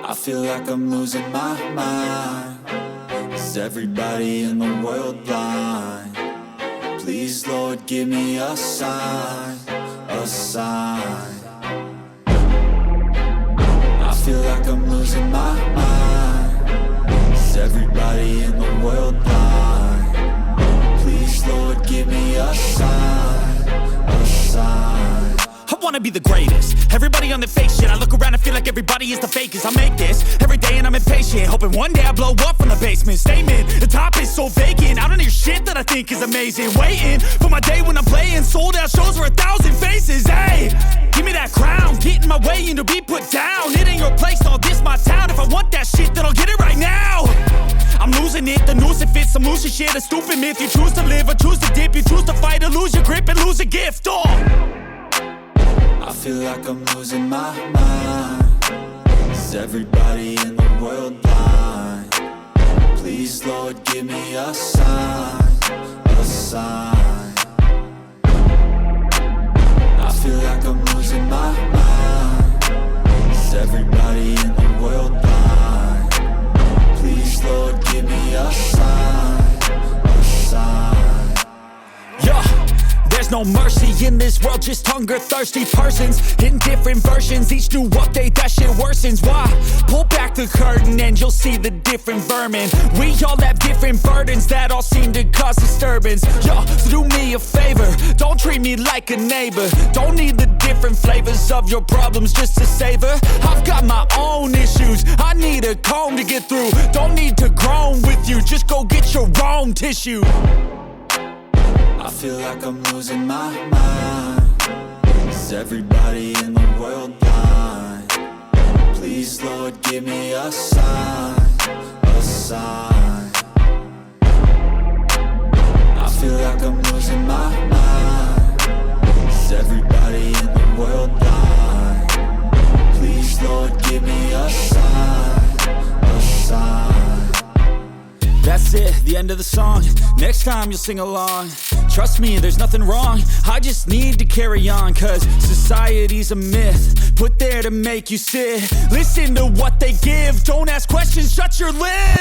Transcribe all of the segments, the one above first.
I feel like I'm losing my mind. Is everybody in the world blind? Please, Lord, give me a sign, a sign. I feel like I'm losing my mind. Is everybody in the world blind? Please, Lord, give me a sign, a sign. I wanna be the greatest. Everybody on the fake shit. I look around and feel like everybody is the fakest. I make this every day and I'm impatient, hoping one day I blow up from the basement. Statement, the top is so vacant. I don't hear shit that I think is amazing. Waiting for my day when I'm playing sold out shows for 1,000 faces. Hey, give me that crown, get in my way and to be put down. It ain't your place, no, this my town. If I want that shit, then I'll get it right now. I'm losing it, the noose it fits, I'm losing shit. A stupid myth, you choose to live or choose to dip. You choose to fight or lose your grip and lose a gift. Oh, I feel like I'm losing my mind. Is everybody in the world blind? Please, Lord, give me a sign, a sign. I feel like I'm losing my mind. Is everybody in the world blind? Please, Lord, give me a sign, a sign. yeah. There's no mercy in this world, just hunger-thirsty persons in different versions. Each new update, that shit worsens. Why? Pull back the curtain and you'll see the different vermin. We all have different burdens that all seem to cause disturbance. Yo, so do me a favor, don't treat me like a neighbor. Don't need the different flavors of your problems just to savor. I've got my own issues, I need a comb to get through. Don't need to groan with you, just go get your own tissue. I feel like I'm losing my mind. Is everybody in the world blind? Please, Lord, give me a sign, a sign. I feel like I'm losing my mind. Is everybody in the world blind? Please, Lord, give me a sign, a sign. That's it, the end of the song. Next time you'll sing along. Trust me, there's nothing wrong. I just need to carry on, cause society's a myth put there to make you sit. Listen to what they give. Don't ask questions, shut your lid.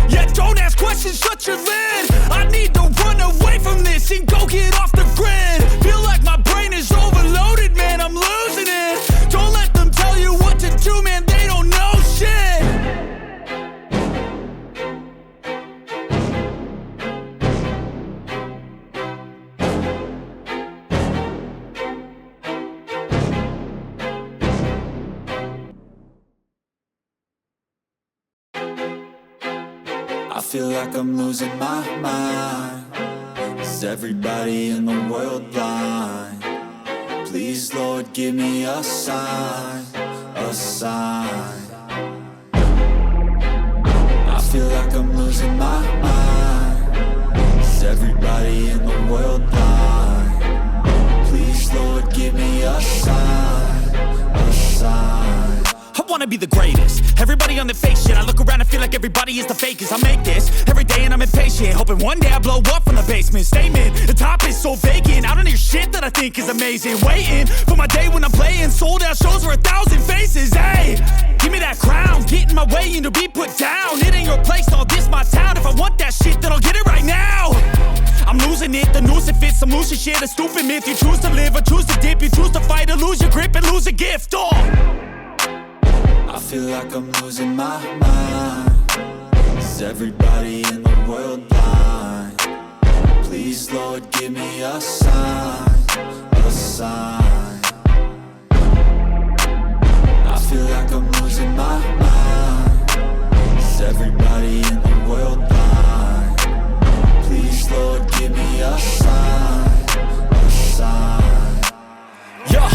Yeah, don't ask questions, shut your lid. I need to run away from this and go get off the grid. Feel like my brain is overloaded, man, I'm losing it. Don't let them tell you what to do, man, they don't know shit. I feel like I'm losing my mind. Is everybody in the world blind? Please, Lord, give me a sign, a sign. I feel like I'm losing my mind. Is everybody in the world blind? Please, Lord, give me a sign, a sign. I wanna be the greatest. Everybody on the fake shit. I look around and feel like everybody is the fakest. I make this every day and I'm impatient, hoping one day I blow up from the basement. Statement, the top is so vacant. I don't hear shit that I think is amazing. Waiting for my day when I'm playing sold out shows for 1,000 faces. Hey, give me that crown, get in my way and to be put down. It ain't your place, no, this my town. If I want that shit, then I'll get it right now. I'm losing it, the noose it fits, I'm losing shit. A stupid myth, you choose to live or choose to dip. You choose to fight or lose your grip and lose a gift. Oh, I feel like I'm losing my mind. Is everybody in the world blind? Please, Lord, give me a sign, a sign. I feel like I'm losing my mind. Is everybody in the world blind? Please, Lord, give me a sign, a sign. yeah.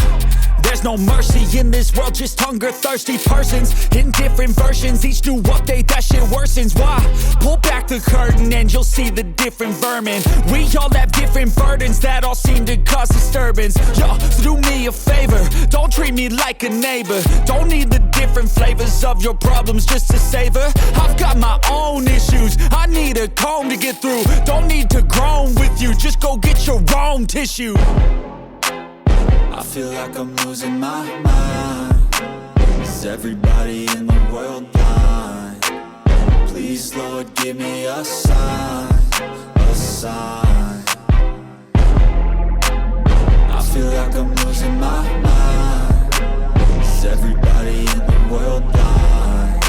There's no mercy in this world, just hunger-thirsty persons in different versions. Each new update, that shit worsens. Why? Pull back the curtain and you'll see the different vermin. We all have different burdens that all seem to cause disturbance. Yo, so do me a favor, don't treat me like a neighbor. Don't need the different flavors of your problems just to savor. I've got my own issues, I need a comb to get through. Don't need to groan with you, just go get your own tissue. I feel like I'm losing my mind. Is everybody in the world blind? Please, Lord, give me a sign, a sign. I feel like I'm losing my mind. Is everybody in the world blind?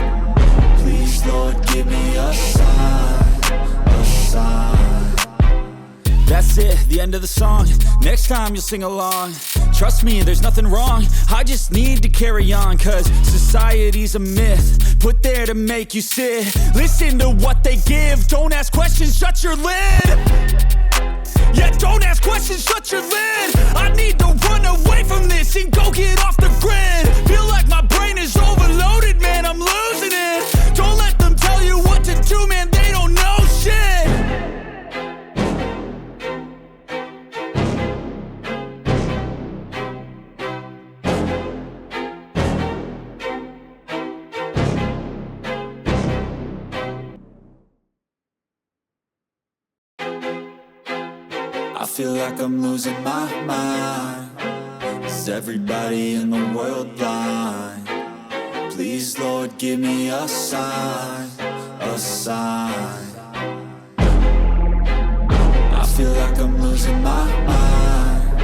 Please, Lord, give me a sign, a sign. That's it, the end of the song. Next time you'll sing along. Trust me, there's nothing wrong. I just need to carry on, cause society's a myth put there to make you sit. Listen to what they give. Don't ask questions, shut your lid. Yeah, don't ask questions, shut your lid. I need to run away from this and go get off the grid. Feel like my brain is overloaded, man, I'm losing it. Don't let them tell you what to do, man, they don't know shit. I feel like I'm losing my mind. Is everybody in the world blind? Please, Lord, give me a sign, a sign. I feel like I'm losing my mind.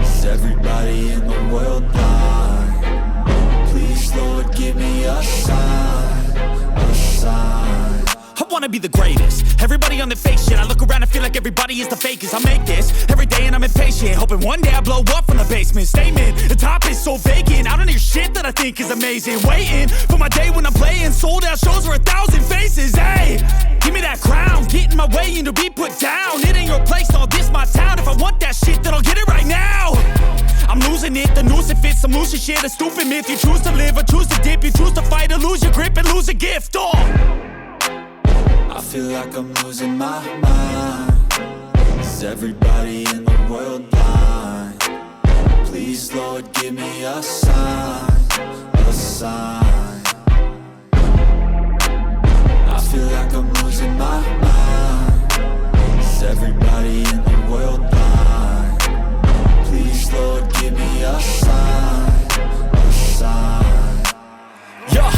Is everybody in the world blind? Please, Lord, give me a sign, a sign. I wanna be the greatest. Everybody on the fake shit. I look around and feel like everybody is the fakest. I make this every day and I'm impatient, hoping one day I blow up from the basement. Statement, the top is so vacant. I don't hear shit that I think is amazing. Waiting for my day when I'm playing sold out shows for 1,000 faces. Hey, give me that crown, get in my way and to be put down. It ain't your place, all this my town. If I want that shit, then I'll get it right now. I'm losing it, the noose it fits. Some losing shit, a stupid myth. You choose to live or choose to dip. You choose to fight or lose your grip and lose a gift. Oh, I feel like I'm losing my mind. Is everybody in the world blind? Please, Lord, give me a sign, a sign. I feel like I'm losing my mind. Is everybody in the world blind? Please, Lord, give me a sign, a sign. yeah.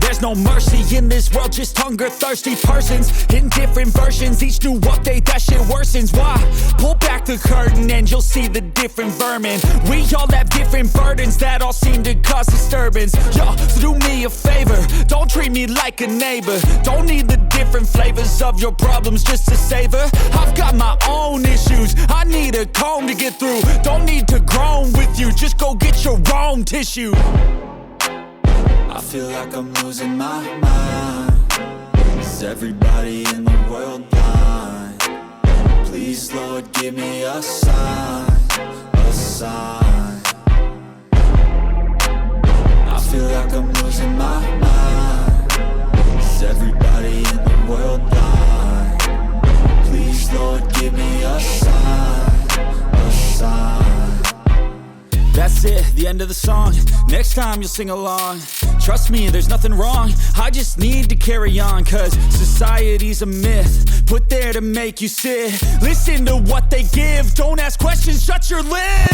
There's no mercy in this world, just hunger-thirsty persons in different versions. Each new update, that shit worsens. Why? Pull back the curtain and you'll see the different vermin. We all have different burdens that all seem to cause disturbance. Yo, so do me a favor, don't treat me like a neighbor. Don't need the different flavors of your problems just to savor. I've got my own issues, I need a comb to get through. Don't need to groan with you, just go get your own tissue. I feel like I'm losing my mind. Is everybody in the world blind? Please, Lord, give me a sign, a sign. I feel like I'm losing my mind. Is everybody in the world blind? Please, Lord, give me a sign, a sign. That's it, the end of the song. Next time you'll sing along. Trust me, there's nothing wrong. I just need to carry on, cause society's a myth put there to make you sit. Listen to what they give. Don't ask questions, shut your lid.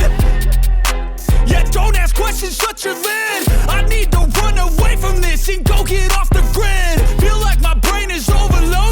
Yeah, don't ask questions, shut your lid. I need to run away from this and go get off the grid. Feel like my brain is overloaded.